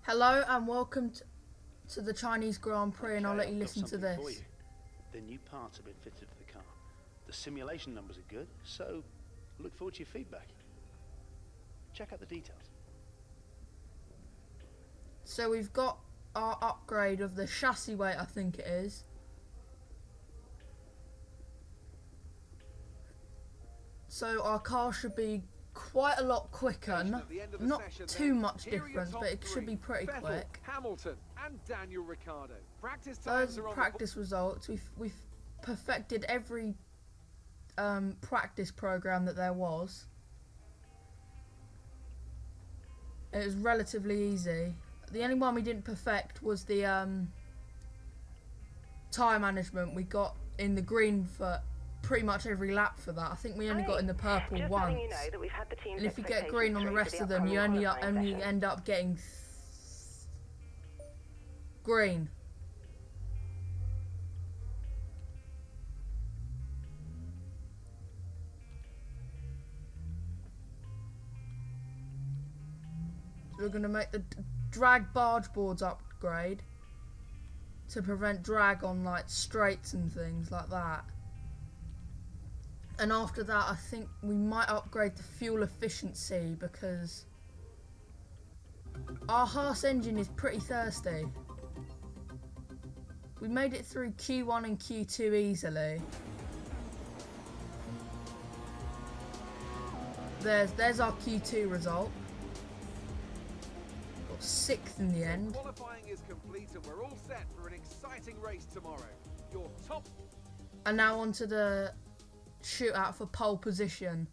Hello and welcome to the Chinese Grand Prix, and I'll let you listen to this. For you. The new parts have been fitted to the car. The simulation numbers are good, so look forward to your feedback. Check out the details. So we've got our upgrade of the chassis weight, I think it is. So our car should be quite a lot quicker, not too much difference, but it should be pretty quick. Hamilton and Daniel Ricciardo. Those practice results, we've perfected every practice program that there was. It was relatively easy. The only one we didn't perfect was the tyre management. We got in the green for pretty much every lap for that. I think we only got in the purple once. And if you get green on the rest of them, you only end up getting green. So we're going to make the drag barge boards upgrade to prevent drag on like straights and things like that. And after that, I think we might upgrade the fuel efficiency because our Haas engine is pretty thirsty. We made it through Q1 and Q2 easily. There's our Q2 result. Got 6th in the end. Qualifying is complete and we're all set for an exciting race tomorrow. Your top. And now onto the shootout for pole position.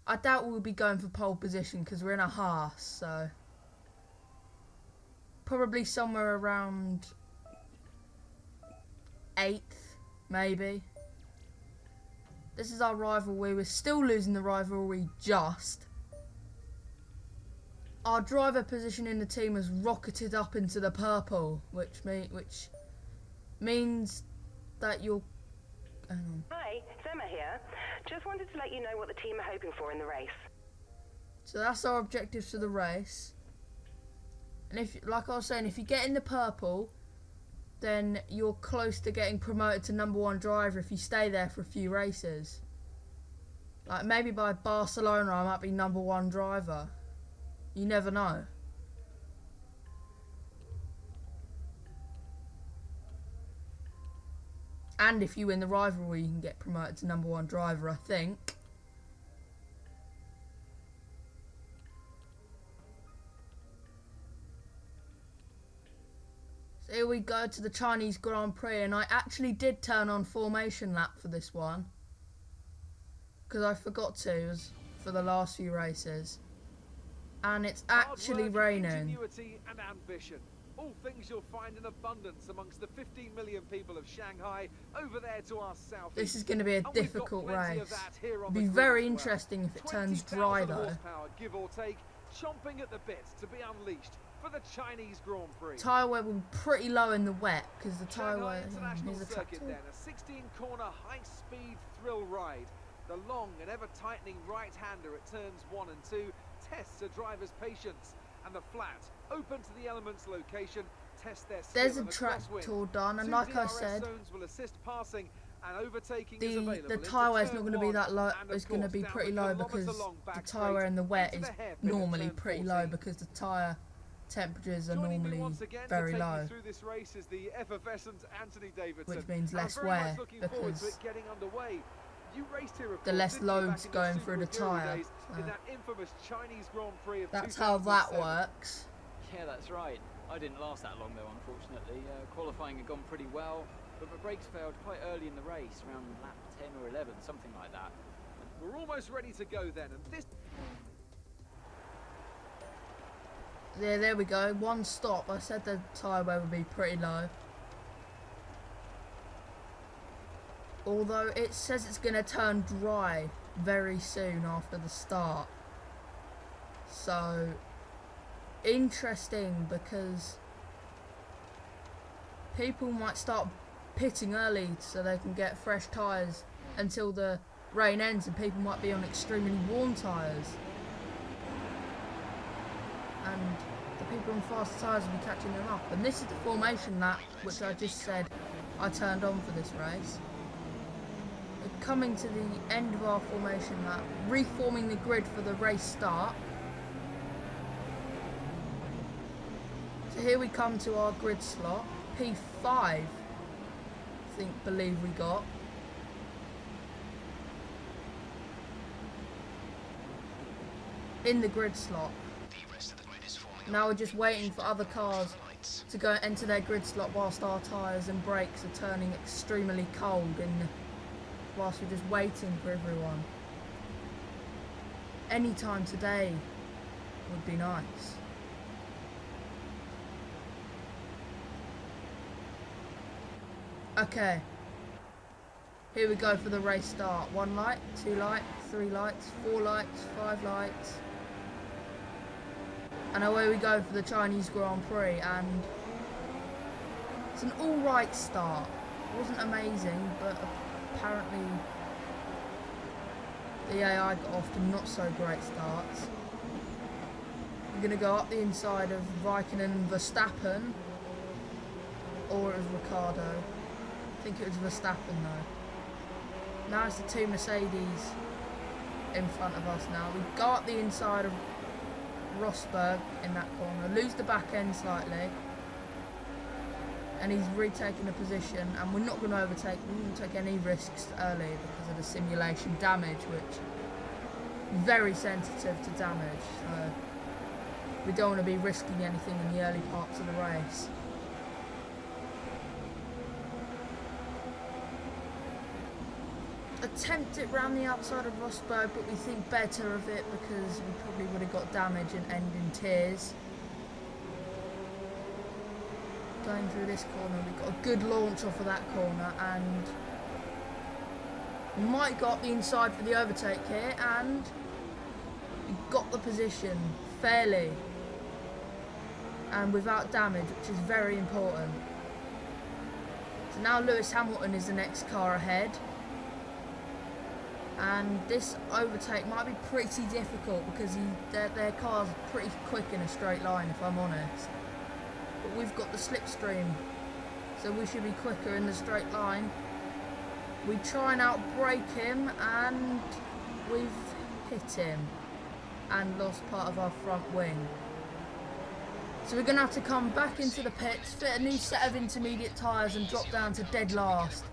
I doubt we'll be going for pole position because we're in a Haas, so probably somewhere around 8th, maybe. This is our rivalry. We're still losing the rivalry just. Our driver position in the team has rocketed up into the purple, which means that you're. Hi, it's Emma here. Just wanted to let you know what the team are hoping for in the race. So that's our objectives for the race. And if, like I was saying, if you get in the purple, then you're close to getting promoted to #1 driver if you stay there for a few races. Like maybe by Barcelona I might be #1 driver. You never know. And if you win the rivalry, you can get promoted to #1 driver, I think. So here we go to the Chinese Grand Prix, and I actually did turn on formation lap for this one. Because I forgot to for the last few races. And it's actually raining. Ingenuity and ambition. All things you'll find in abundance amongst the 15 million people of Shanghai over there to our south. This is going to be a difficult race. It'll be very interesting if it turns dry though. Give or take, chomping at the bit to be unleashed for the Chinese Grand Prix. Tyre wear will be pretty low in the wet because the tyre wear is a circuit then, a 16-corner high-speed thrill ride. The long and ever-tightening right-hander at turns 1 and 2 tests a driver's patience, and the flat, open to the elements location, test their skill. There's a track tour done, and like I said, will assist passing and overtaking the tyre wear is not going to be that low. It's going to be pretty low because the tyre wear in the wet is normally pretty low because the tyre temperatures are normally very low, which means less wear because the less loads going through the tyre. So that's how that works. Yeah, that's right. I didn't last that long though, unfortunately. Qualifying had gone pretty well, but the brakes failed quite early in the race, around lap 10 or 11, something like that. We're almost ready to go then, and this. Yeah, there we go. One stop. I said the tyre wear would be pretty low. Although it says it's going to turn dry very soon after the start. So, interesting because people might start pitting early so they can get fresh tyres until the rain ends, and people might be on extremely warm tyres. And the people quicker and faster tyres will be catching them up. And this is the formation lap, which I just said I turned on for this race. We're coming to the end of our formation lap, reforming the grid for the race start. So here we come to our grid slot, P5, believe we got. In the grid slot. Now we're just waiting for other cars to go enter their grid slot whilst our tyres and brakes are turning extremely cold, and whilst we're just waiting for everyone. Any time today would be nice. Okay, here we go for the race start. 1 light, 2 lights, 3 lights, 4 lights, 5 lights. And away we go for the Chinese Grand Prix, and it's an alright start. It wasn't amazing, but apparently the AI got off to not so great starts. We're going to go up the inside of Raikkonen and Verstappen, or it was Ricciardo. I think it was Verstappen though. Now it's the two Mercedes in front of us now. We go up the inside of Rosberg in that corner, lose the back end slightly, and he's retaking the position, and we're not going to overtake, we won't take any risks early because of the simulation damage, which is very sensitive to damage, so we don't want to be risking anything in the early parts of the race. Attempt it round the outside of Rosberg, but we think better of it because we probably would have got damage and end in tears. Going through this corner, we've got a good launch off of that corner, and we might got the inside for the overtake here, and we got the position fairly and without damage, which is very important. So now Lewis Hamilton is the next car ahead. And this overtake might be pretty difficult because their car's pretty quick in a straight line, if I'm honest. But we've got the slipstream, so we should be quicker in the straight line. We try and outbrake him, and we've hit him and lost part of our front wing. So we're going to have to come back into the pits, fit a new set of intermediate tyres and drop down to dead last,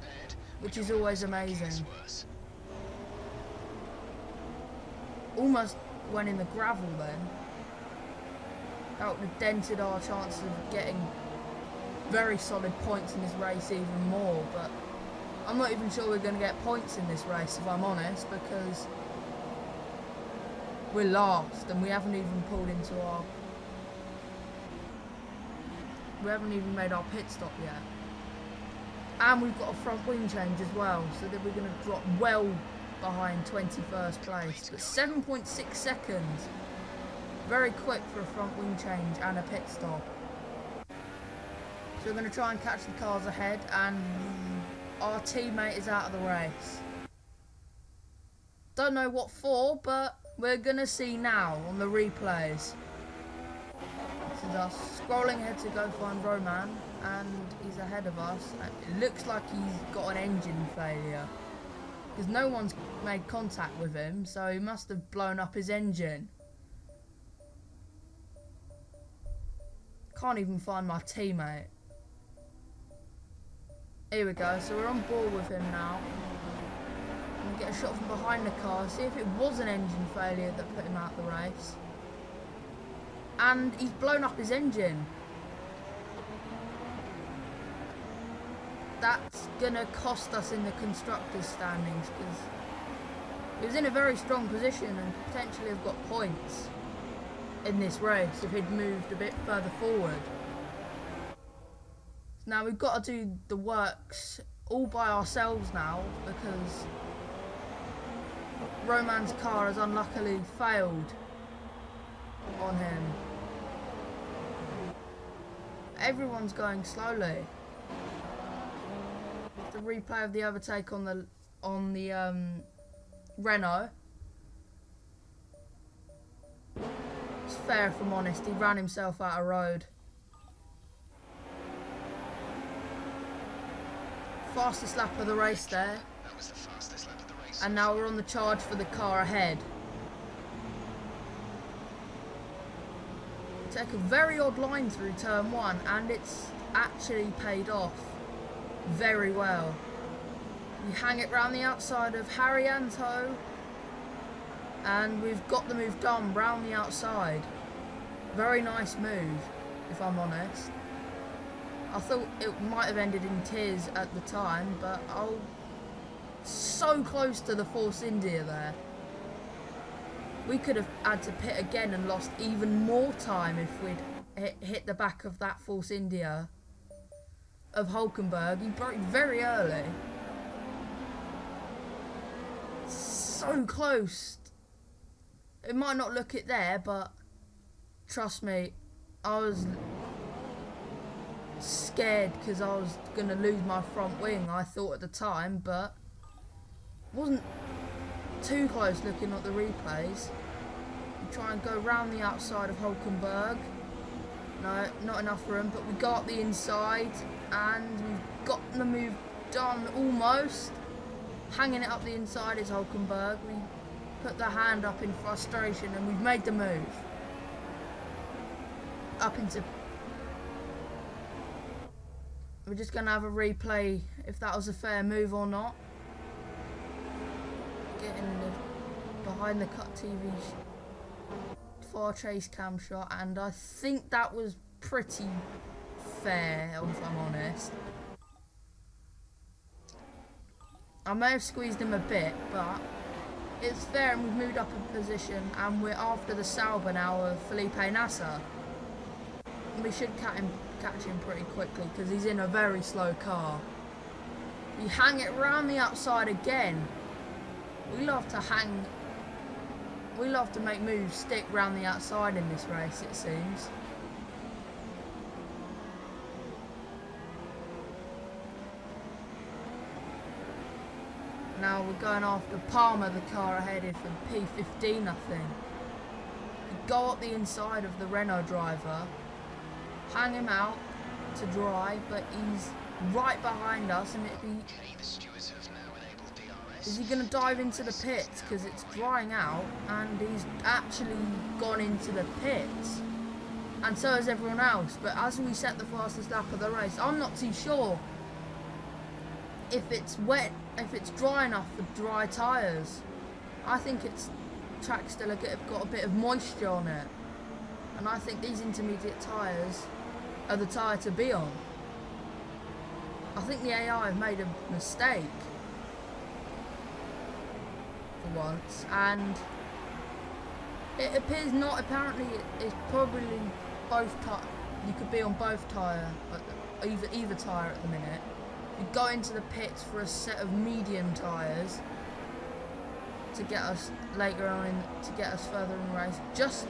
which is always amazing. Almost went in the gravel then. That would have dented our chances of getting very solid points in this race even more, but I'm not even sure we're going to get points in this race, if I'm honest, because we're last and we haven't even pulled into our... We haven't even made our pit stop yet. And we've got a front wing change as well, so that we're going to drop well behind 21st place, but 7.6 seconds, very quick for a front wing change and a pit stop. So we're going to try and catch the cars ahead, and our teammate is out of the race. Don't know what for, but we're going to see now on the replays. This is us scrolling ahead to go find Roman, and he's ahead of us. It looks like he's got an engine failure, because no one's made contact with him, so he must have blown up his engine. Can't even find my teammate. Here we go, so we're on board with him now. I'm going to get a shot from behind the car, see if it was an engine failure that put him out of the race. And he's blown up his engine. That's gonna cost us in the constructors standings, because he was in a very strong position and could potentially have got points in this race if he'd moved a bit further forward. Now we've got to do the works all by ourselves now, because Roman's car has unluckily failed on him. Everyone's going slowly. The replay of the overtake on the Renault. It's fair if I'm honest. He ran himself out of road. Fastest lap of the race there. That was the fastest lap of the race. And now we're on the charge for the car ahead. Take a very odd line through turn 1 and it's actually paid off very well. We hang it round the outside of Harrianto and we've got the move done round the outside. Very nice move, if I'm honest. I thought it might have ended in tears at the time, but so close to the Force India there. We could have had to pit again and lost even more time if we'd hit the back of that Force India of Hulkenberg. He broke very early. So close. It might not look it there, but trust me, I was scared because I was going to lose my front wing, I thought at the time, but wasn't too close looking at the replays. We try and go round the outside of Hulkenberg. No, not enough room, but we go up the inside and we've got the move done almost. Hanging it up the inside is Hulkenberg. We put the hand up in frustration and we've made the move. Up into... We're just going to have a replay if that was a fair move or not. Getting the behind the cut TV far chase cam shot, and I think that was pretty fair, if I'm honest. I may have squeezed him a bit, but it's fair, and we've moved up a position, and we're after the Sauber now of Felipe Nasser. We should catch him pretty quickly because he's in a very slow car. We hang it round the outside again. We love to make moves stick round the outside in this race, it seems. Now we're going after Palmer, the car ahead in for P15, I think. We go up the inside of the Renault driver, hang him out to dry, but he's right behind us, and it'd be... Is he going to dive into the pits because it's drying out, and he's actually gone into the pits, and so has everyone else. But as we set the fastest lap of the race, I'm not too sure if it's wet, if it's dry enough for dry tyres. I think its track's still got a bit of moisture on it, and I think these intermediate tyres are the tyre to be on. I think the AI have made a mistake for once, and it appears not. Apparently it's probably both you could be on both tyre, either tyre at the minute. You go into the pits for a set of medium tyres to get us later on to get us further in the race. Just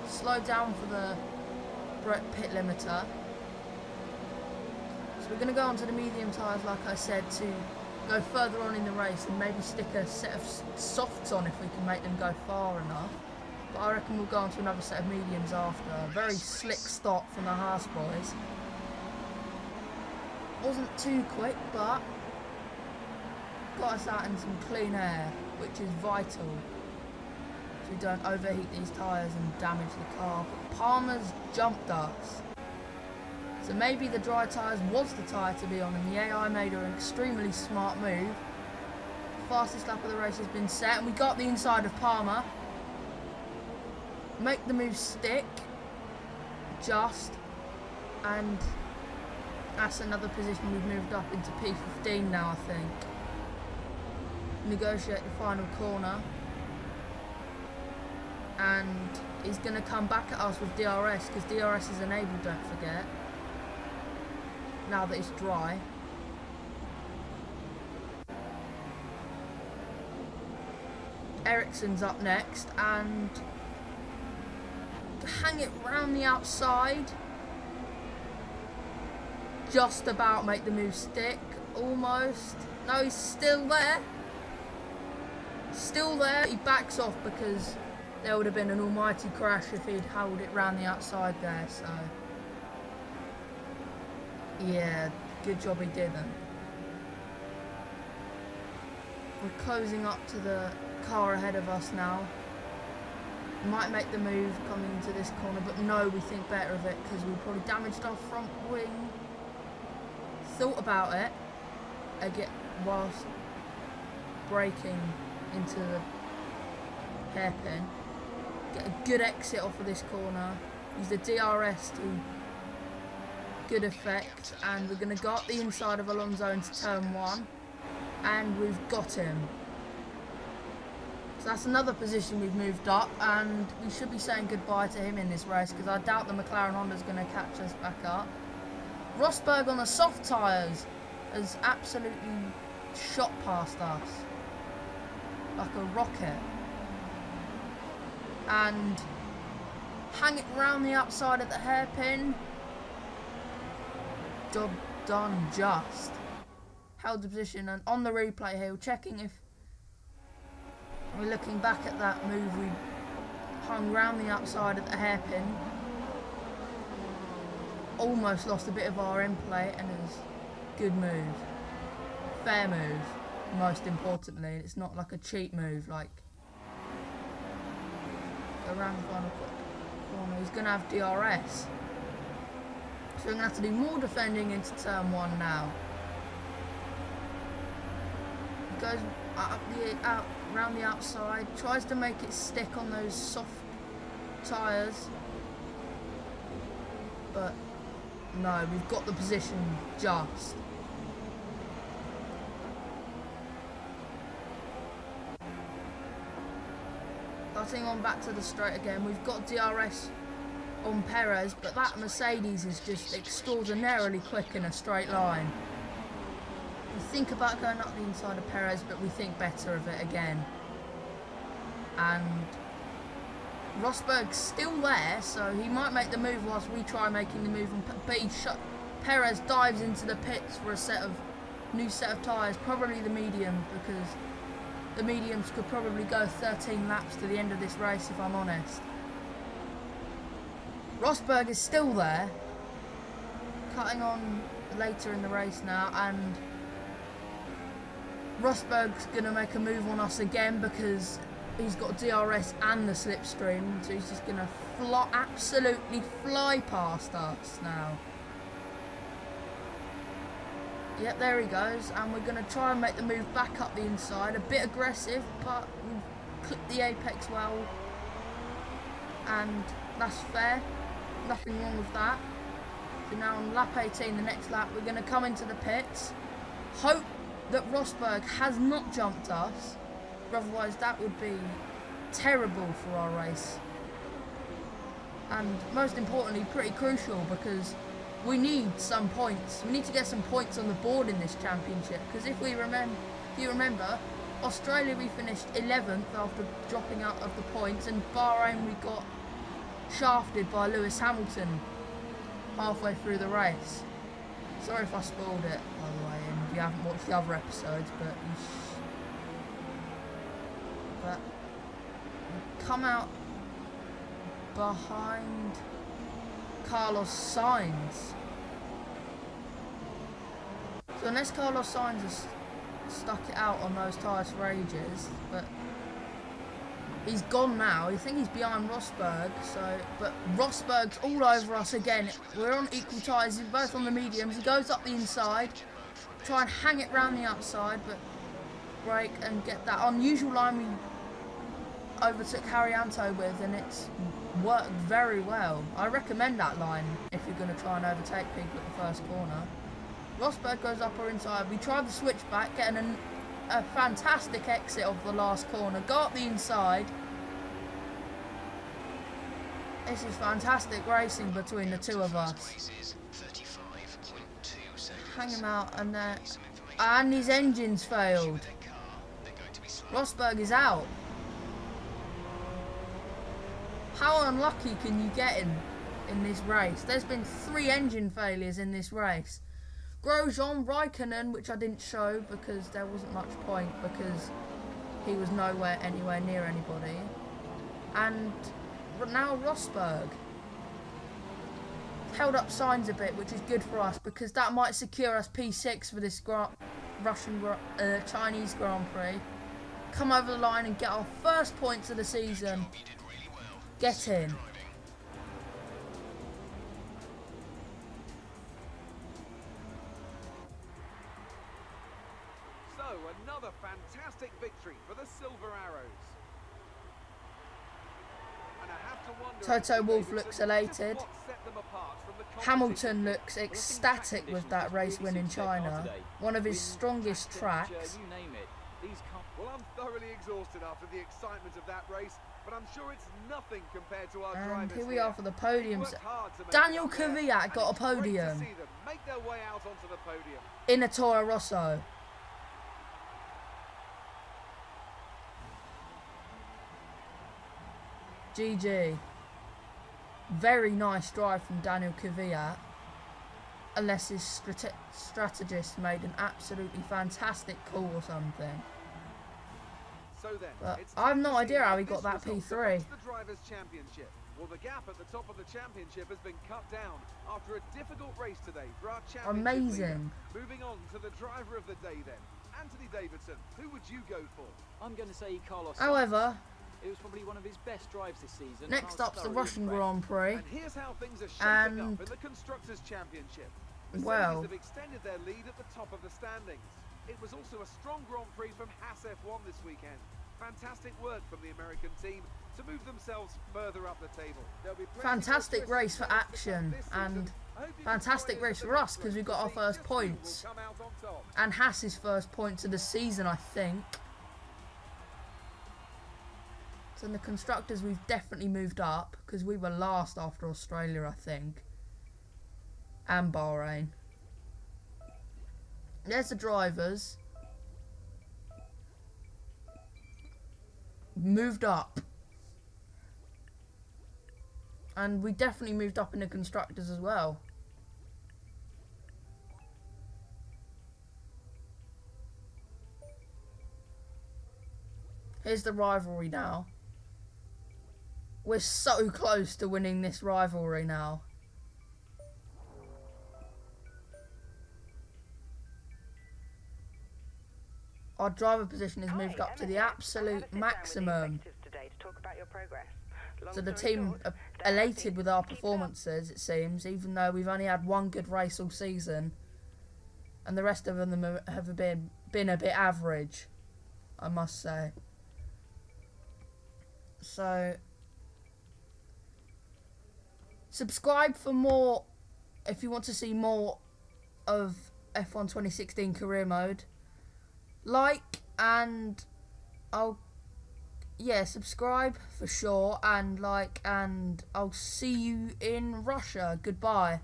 slow down for the pit limiter. So we're going to go onto the medium tyres, like I said, to go further on in the race and maybe stick a set of softs on if we can make them go far enough. But I reckon we'll go on to another set of mediums after. A very slick stop from the Haas boys. Wasn't too quick, but got us out in some clean air, which is vital so we don't overheat these tyres and damage the car. But Palmer's jumped us, so maybe the dry tyres was the tyre to be on, and the AI made an extremely smart move. The fastest lap of the race has been set, and we got the inside of Palmer. Make the move stick, just, and that's another position we've moved up into P15 now, I think. Negotiate the final corner, and he's going to come back at us with DRS because DRS is enabled, don't forget, now that it's dry. Ericsson's up next, and hang it round the outside. Just about make the move stick, almost. No, he's still there. Still there. He backs off because there would have been an almighty crash if he'd held it round the outside there, so yeah, good job he didn't. We're closing up to the car ahead of us now. Might make the move coming into this corner, but no, we think better of it because we probably damaged our front wing. Thought about it again whilst braking into the hairpin. Get a good exit off of this corner. Use the DRS to good effect, and we're going to go up the inside of Alonso into turn 1, and we've got him. So that's another position we've moved up, and we should be saying goodbye to him in this race because I doubt the McLaren Honda's going to catch us back up. Rosberg on the soft tyres has absolutely shot past us like a rocket, and hang it round the outside of the hairpin. Job done just. Held the position, and on the replay here, we're checking if we're looking back at that move. We hung round the outside of the hairpin. Almost lost a bit of our end plate, and it was a good move. Fair move, most importantly. It's not like a cheap move, like go around the final corner. He's going to have DRS. So we're going to have to do more defending into turn 1 now. He goes out round the outside, tries to make it stick on those soft tyres, but no, we've got the position just. Starting on back to the straight again, we've got DRS on Perez, but that Mercedes is just extraordinarily quick in a straight line. We think about going up the inside of Perez, but we think better of it again. And Rosberg's still there, so he might make the move whilst we try making the move. But Perez dives into the pits for a new set of tyres, probably the medium, because the mediums could probably go 13 laps to the end of this race, if I'm honest. Rosberg is still there, cutting on later in the race now, and Rosberg's going to make a move on us again because he's got DRS and the slipstream, so he's just going to absolutely fly past us now. Yep, there he goes, and we're going to try and make the move back up the inside. A bit aggressive, but we've clipped the apex well, and that's fair. Nothing wrong with that. So now on lap 18, the next lap, we're going to come into the pits. Hope that Rosberg has not jumped us, otherwise that would be terrible for our race. And most importantly, pretty crucial, because we need some points. We need to get some points on the board in this championship, because if you remember, Australia we finished 11th after dropping out of the points, and Bahrain we got shafted by Lewis Hamilton halfway through the race. Sorry if I spoiled it, by the way, and if you haven't watched the other episodes, but we come out behind Carlos Sainz. So unless Carlos Sainz has stuck it out on those tyres for ages, but he's gone now. I think he's behind Rosberg, but Rosberg's all over us again. We're on equal tyres, both on the mediums. He goes up the inside, try and hang it round the outside, but brake and get that unusual line we overtook Haryanto with, and it's worked very well. I recommend that line if you're going to try and overtake people at the first corner. Rosberg goes up or inside. We tried the switchback, getting a fantastic exit of the last corner. Go up the inside. This is fantastic racing between the two of us. Hang him out, and his engine's failed. Rosberg is out. How unlucky can you get in this race? There's been 3 engine failures in this race. Grosjean, Raikkonen, which I didn't show because there wasn't much point, because he was anywhere near anybody. and now Rosberg. Held up signs a bit, which is good for us because that might secure us P6 for this Chinese Grand Prix. Come over the line and get our first points of the season. You did really well. Get in. Driving. So, another fantastic victory for the Silver Arrows. And I have to wonder Toto if Wolff Davidson, looks just elated. what set them apart from the Hamilton competition. looks ecstatic with that race win in China. One of his strongest tracks. You name it. These Well, I'm thoroughly exhausted after the excitement of that race, but I'm sure it's nothing compared to our And drivers here we are for the podiums. Worked hard to make Daniel it up there, Kvyat and got a it's great to podium see them make their way out onto the podium. in a Toro Rosso. GG. Very nice drive from Daniel Kvyat. Unless his strategist made an absolutely fantastic call or something. So then, But it's I have time no to see idea how he this got that result P3. affects the Drivers' Championship. Well, the gap at the top of the championship has been cut down after a difficult race today for our championship Amazing. leader. Moving on to the driver of the day then. Anthony Davidson, who would you go for? I'm going to say Carlos. However, It was probably one of his best drives this season. and next I was up's the thoroughly Russian impressed. Grand Prix. And here's how things are shaping And up in the Constructors' Championship. Mercedes well, have extended their lead at the top of the standings. It was also a strong Grand Prix from Haas F1 this weekend. Fantastic work from the American team to move themselves further up the table. There'll be plenty fantastic more race for twists and turns action this season. and I hope you fantastic can join race at for the us next because we race got to our see first just who will points. come out on top. And Haas's first points of the season, I think. So in the Constructors, we've definitely moved up because we were last after Australia, I think. And Bahrain. There's the drivers. Moved up. And we definitely moved up in the Constructors as well. Here's the rivalry now. We're so close to winning this rivalry now. Our driver position is moved up to the absolute maximum. So the team are elated with our performances, it seems, even though we've only had one good race all season. And the rest of them have been a bit average, I must say. So, subscribe for more if you want to see more of F1 2016 career mode. Like and subscribe for sure and like, and I'll see you in Russia. Goodbye.